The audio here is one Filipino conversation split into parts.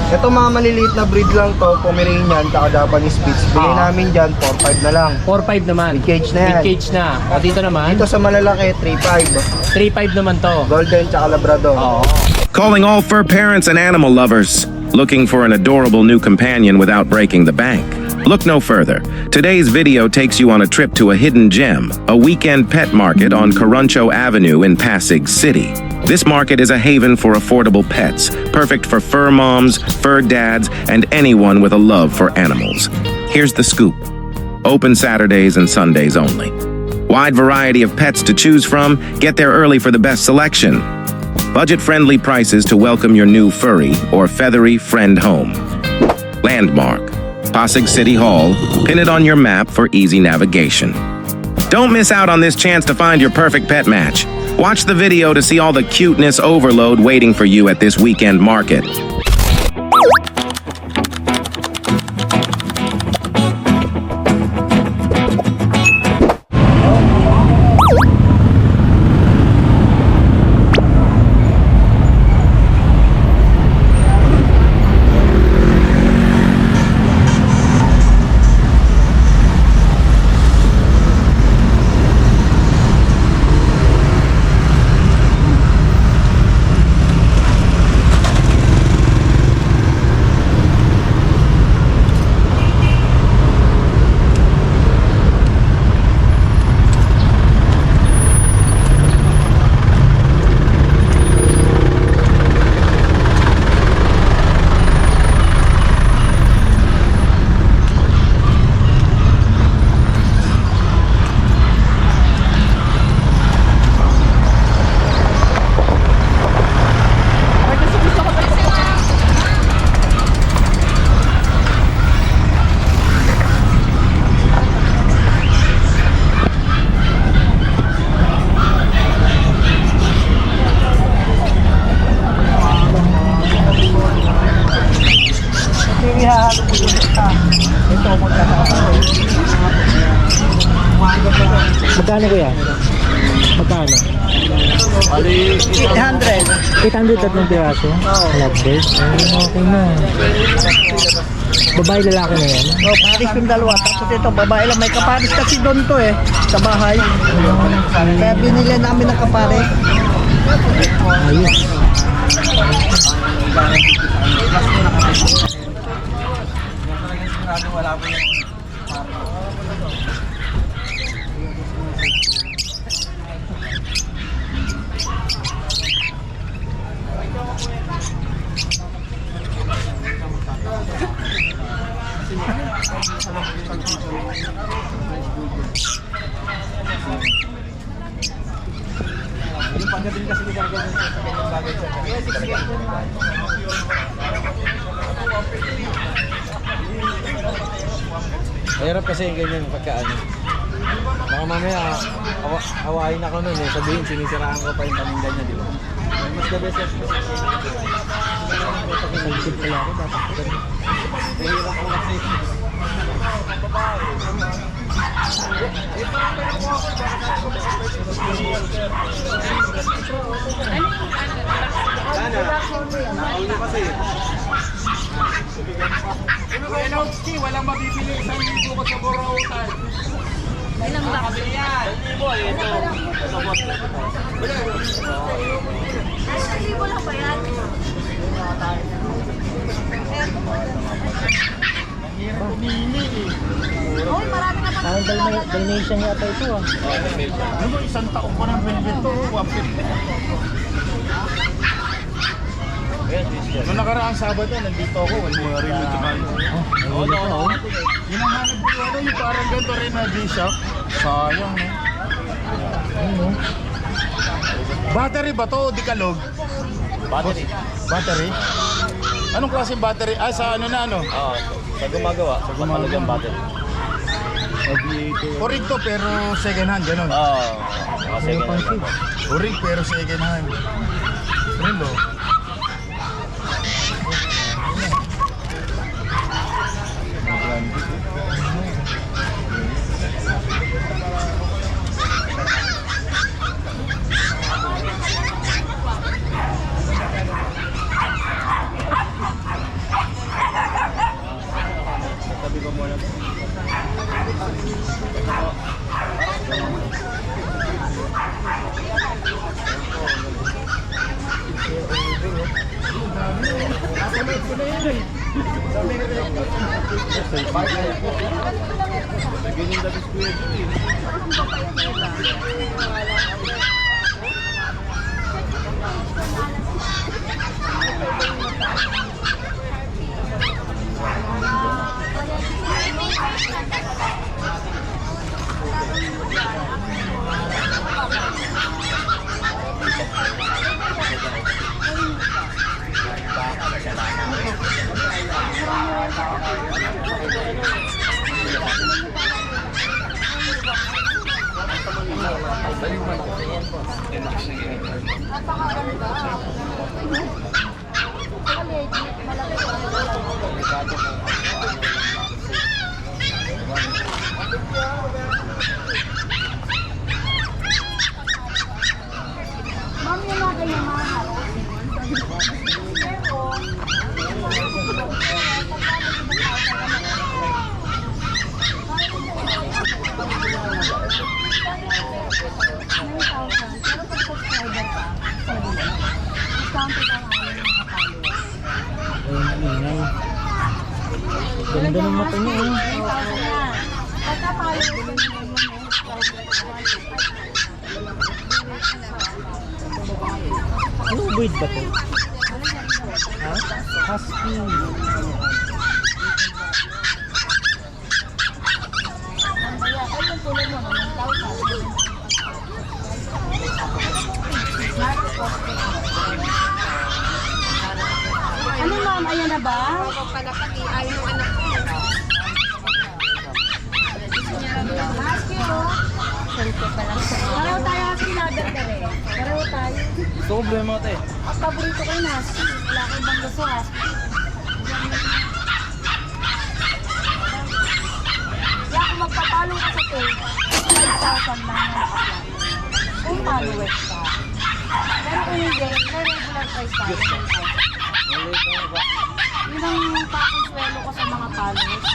Ito mga maliliit na breed lang to, Pomeranian, tsaka Japanese Spitz. Bigay namin dyan, 4-5 na lang. 4-5 naman. With cage na yan. With cage na. O dito naman? Dito sa malalaki, 3-5. 3-5 naman to. Golden tsaka Labrador. Oo. Calling all fur parents and animal lovers. Looking for an adorable new companion without breaking the bank? Look no further. Today's video takes you on a trip to a hidden gem, a weekend pet market on Caruncho Avenue in Pasig City. This market is a haven for affordable pets, perfect for fur moms, fur dads, and anyone with a love for animals. Here's the scoop. Open Saturdays and Sundays only. Wide variety of pets to choose from. Get there early for the best selection. Budget-friendly prices to welcome your new furry or feathery friend home. Landmark, Pasig City Hall. Pin it on your map for easy navigation. Don't miss out on this chance to find your perfect pet match. Watch the video to see all the cuteness overload waiting for you at this weekend market. Magkano kuya? Magkano? 800. 800 tatlong piraso? Lovebird? Okay na. Babae lalaki na yan? Paris yung dalawa. Tapos ito, babae lang. May kaparis kasi doon to sa bahay. Kaya binili namin ng kaparis. Ayos. Yung pagdating kasi ginagawa sa kanyang bagay sa Mahirap kasi yung ganyan pagkaano. Baka mamaya, awain ako nun eh. Sabihin, sinisiraan ko pa yung paninda niya, di ba? Mas the best kasi. Nag-tip pala ako. Dapat ko ganun. Mahirap ko kasi. Sana, nakaulo kasi. Walang mabibili 1,000 ko sa Borautan. Ilang ba? Libo lang ba yan? Uy, marami na Parang Dalmatian yata ito ah. Ano ba, isang taon ko ng velvet to, 150. Noong nakaraang Sabado, nandito ako, wala mo rin yung tumal. Hinahanap ko yung parang ganito rin na G-Shock. Sayang Battery ba to o Decalog? Battery? Anong klaseng battery? Ah, sa ano na ano? Oo, sa gumagawa. Sa gumagawa ng battery. Orig to pero second hand, gano'n? Oo. Second hand. Orig pero second hand. Relo. ko na yun eh. Ganyan dapat kuya ito eh. Ma'am, yung mga ganyan mahal. Ayun, ingay. Ganda ng mata niya eh. Ano breed ba to? Ha? Husky. Ano ma'am, ayan na ba? Pareho tayo husky lover ka rin. Pareho tayo. Ito problema ito eh. Ang paborito ko yung husky. Wala ko ibang gusto husky. Kaya kung magpapalong ka sa page, 5,000 lang yan. Kung followers ka. Pero kung hindi, may regular price tayo. 10,000. Yun ang pakonsuelo ko sa mga followers.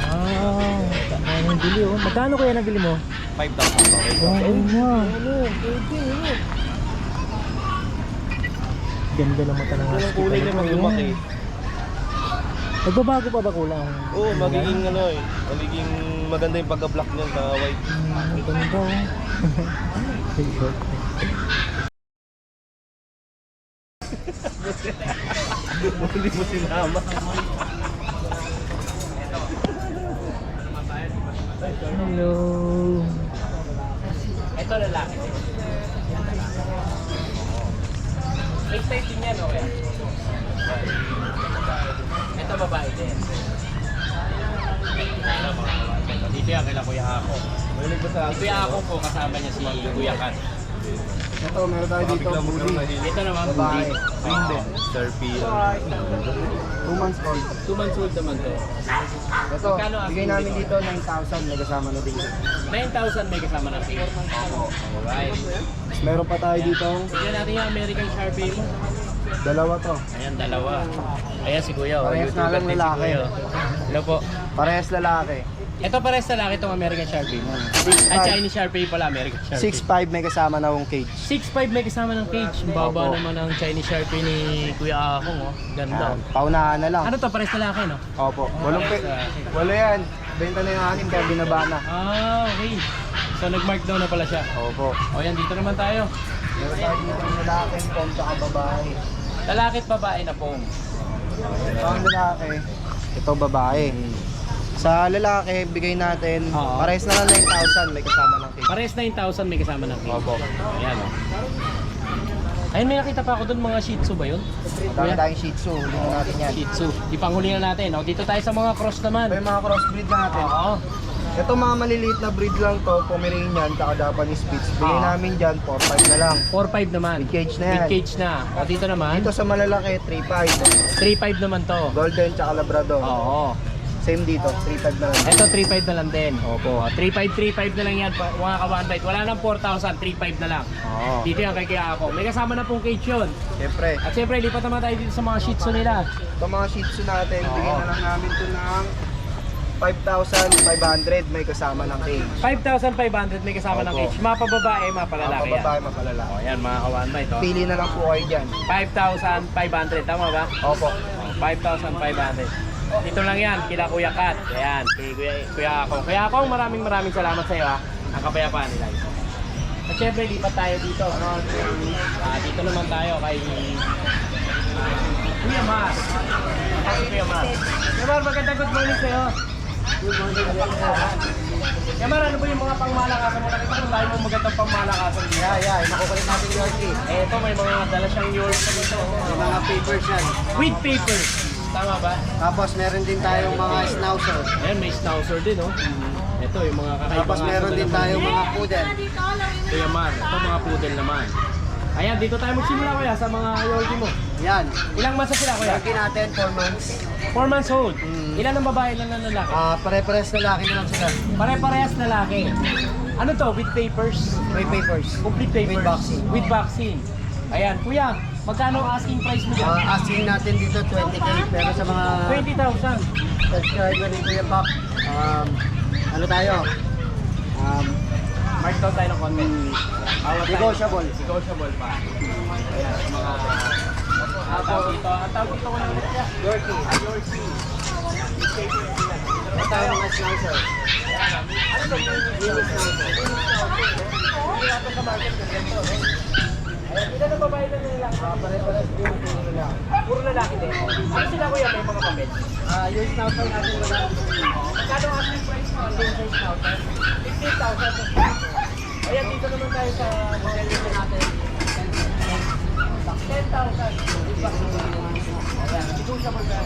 Ano yung bili oh. Magkano kaya nabili mo? 5,000. Oh, ayun na. Ganda ng mata ng husky. Kulay naman lumaki. Nagbabago pa ba kulang? Oo, magiging ano eh. Magiging maganda yung pagka-black niyan sa white. Ang ganda oh. Hindi mo sinama. Hello. Ito lalaki. Big size din yan, okay? Ito babae din. Dito yan, kailan Kuya Ako. Kuya Ako po, kasama niya si Kuya Kat. Ito, meron tayo dito. Ito naman, Bully. Sir P. 2 months old. 2 months old naman to. Ito, Magkano ang bigay namin dito? dito 9,000, may kasama na din. 9,000 may kasama ng fee. Alright. Meron pa tayo dito, Tignan natin yung American Sharpie mo. dalawa to. Ayan, dalawa. Ayan si Kuya. oh. Parehas YouTuber na lang din si lalaki. Kuya. Hello po. Parehas lalaki. Ito pares lalaki itong American Sharpie mo. Ay, 6'5", Chinese Sharpie pala, American Sharpie. 6'5", may kasama na akong cage. 6'5 may kasama ng cage. Ang baba Opo. naman ng Chinese Sharpie ni Kuya Akong, oh. Ganda. Yan, paunahan na lang. Ano to, pares lalaki, no? Opo, Parehas lalaki. wala yan. Benta na yung akin kaya binaba na. Ah, okay. So, nag-mark down na pala siya. Opo. O yan, dito naman tayo. Meron tayo dito ng lalaki, pom, tsaka babae. Lalaki at babae na foam. Ito ang lalaki, ito babae. Sa lalaki, bigay natin, Oo. parehas na lang 9,000, may kasama ng cage. Pares 9,000 may kasama ng cage. Opo. Ayan, oh. Ayun, may nakita pa ako doon, mga Shih Tzu ba yun? Dami tayong Shih Tzu, huli na natin yan. Shih Tzu. Ipanghuli na natin. O, dito tayo sa mga cross naman. Ito yung mga crossbreed natin. Oo. Ito mga maliliit na breed lang to, Pomeranian, tsaka Japanese Spitz. Bigay Oo. namin dyan, 4,500 na lang. 4-5 naman. Big cage na yan. Big cage na. O, dito naman, Dito sa malalaki, 3,500. 3-5 naman to. Golden tsaka Labrador. Oo. Same dito, 3.5 na lang. Ito 3.5 na lang din. Opo. 3.5 na lang yan. Mga ka-one bite. Wala nang 4,000, 3.5 na lang. Oo. Dito yan kay Kuya Ako. May kasama na pong cage yun. Siyempre, At siyempre, lipat naman tayo dito sa mga shih tzu nila. itong mga Shih Tzu natin, Oo. bigyan na lang namin ito ng 5,500 may kasama ng cage. 5,500 may kasama ng Opo. cage. Mga pababae, mga palalaki yan. Babae, mapalalaki. O yan, mga ka-one bite. Oh. Pili na lang po kayo dyan. 5,500. Tama ba? Opo. 5,500. Dito lang yan, kila Kuya Kat. Ayan, kay Kuya Ako. Kuya Ako, maraming salamat sa iyo ha. Ang kapayapaan nila. At syempre, lipat tayo dito. Dito naman tayo kay Kuya Mar. Kuya Mar. Kuya Mar, magandang good morning sa'yo. Good morning. Kuya Mar, ano ba yung mga pangmalakasan mo? Nakita ko tayo mo magandang pangmalakasan dito. Yeah, makukulit natin yung Yorkie. Ito, may mga dala siyang yours na dito. May mga papers yan. With papers. Tama ba? Tapos meron din tayong mga schnauzer. Ayan, may schnauzer din, oh. Ito, yung mga kakaiba. Tapos meron din tayong mga poodle. Kuya Mar, ito mga poodle naman. Ayan, dito tayo magsimula kuya sa mga Yorkie mo. Yan. Ilang months na sila kuya? Yorkie natin, 4 months. 4 months old. Ilan ang babae, ilan ang lalaki? Pare-pares na laki na lang sila. Pare-parehas lalaki. Ano to? With papers? May papers. Complete papers? With vaccine. With vaccine. Ayan, kuya, magkano ang asking price mo dyan? Asking natin dito 20k, pero sa mga 20,000. subscriber ni Kuya Pak, ano tayo? Mark down tayo ng content. Negotiable. Negotiable pa. Ayan, sa mga... Ang tawag dito ko lang ulit siya. Yorkie. Yorkie. Ito tayo mga schnauzer. Ano to? Mini schnauzer. Hindi natin sa market na ganito. Ayan, ilan ang babae na lalaki? Pare-pares din puro lalaki. Puro lalaki din. Ano sila kuya? May mga papel? Yung schnauzer natin wala. Magkano ang asking price mo? Yung sa schnauzer? 15,000. Ayan, dito naman tayo sa model dito natin. 10,000. Ayan, negotiable ba yan?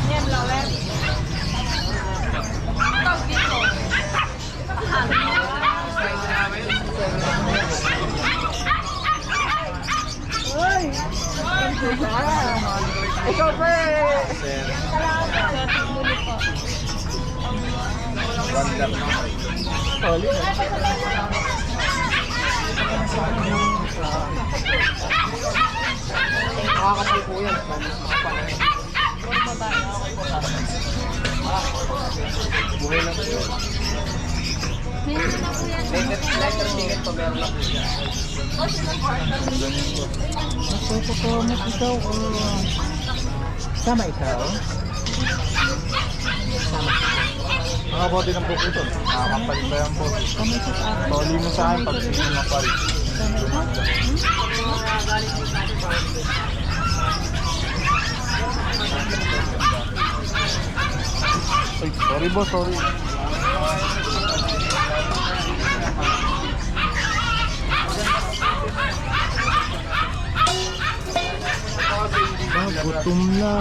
Yan, lower. Tawag dito. Ikaw pa Makakapal po yan. Buhay lang po yun. Letter ticket pa meron lang po yan. Nagpupukumot ikaw. Sama ikaw? Nakabote ng buko ito. Nakakapalit pa yan po. Toli mo sa akin pag hindi mo palit. Ay, sorry boss, sorry. Gutom na.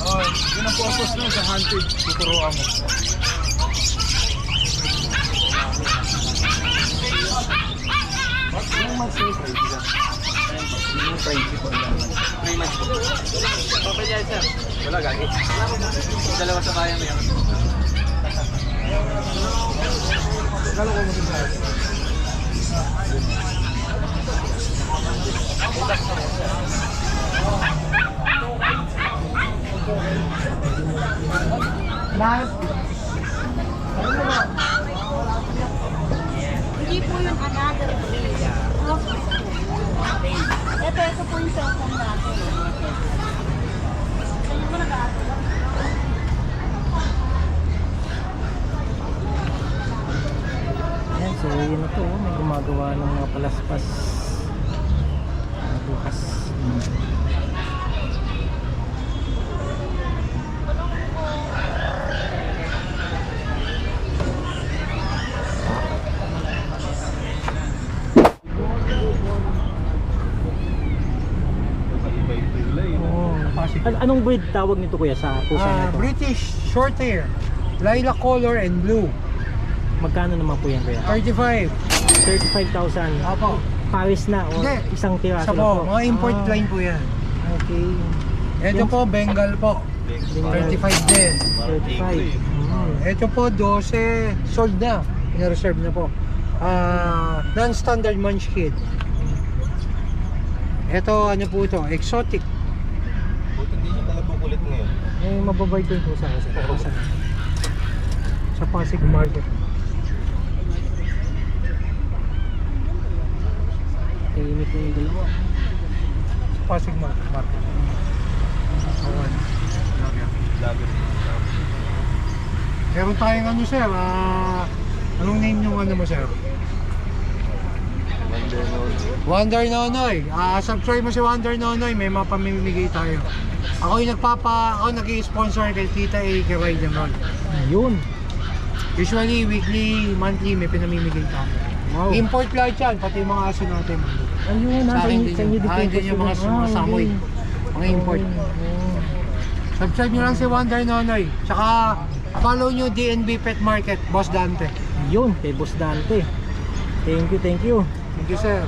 Oh, yun ang purpose nun sa hunted. Tuturuan mo. Yung months yung price nila. Yung price ko lang. 3 months po. Papel yan, sir. Wala gagi. Dalawa sa bayan na yan. Gano'n ko mo sa Hindi po yung another breed. Ito po yung cellphone natin. Saan mo nag-aato? Ayan, so yun na to. May gumagawa ng mga palaspas. Bukas. Anong breed tawag nito kuya sa pusa na ito? British short hair, lilac color and blue. Magkano naman po yan kuya? 35. 35,000. Apo. Paris na o Hindi. isang tiraso Sa na po, po? mga import line po yan. Okay. Ito po, Bengal po. 35 din. 35. Ito po, 12. Sold na. Pina-reserve na po. Non-standard munchkin. Ito, ano po ito? Exotic. Buti hindi siya talagang kulit ngayon. Eh, mababay ko yung pusa kasi. Sa Pasig Market. Kainit ko yung dalawa. Sa Pasig Market. Awan. Lager. Meron tayong ano sir, anong name yung ano mo sir? Wonder Nonoy. Subscribe mo si Wonder Nonoy, may mapamimigay tayo. Ako nag-i-sponsor kay Tita A. kay Ride and Roll. Ayun. Usually, weekly, monthly, may pinamimigay tayo. Wow. Import lahat yan, pati yung mga aso natin. Ayun, Sa akin din sa inyo yun. Akin din yung mga samoy. Mga import. Subscribe nyo lang si Wonder Nonoy. Tsaka, follow nyo DNB Pet Market, Boss Dante. Yun, kay Boss Dante. Thank you, thank you. Thank you sir.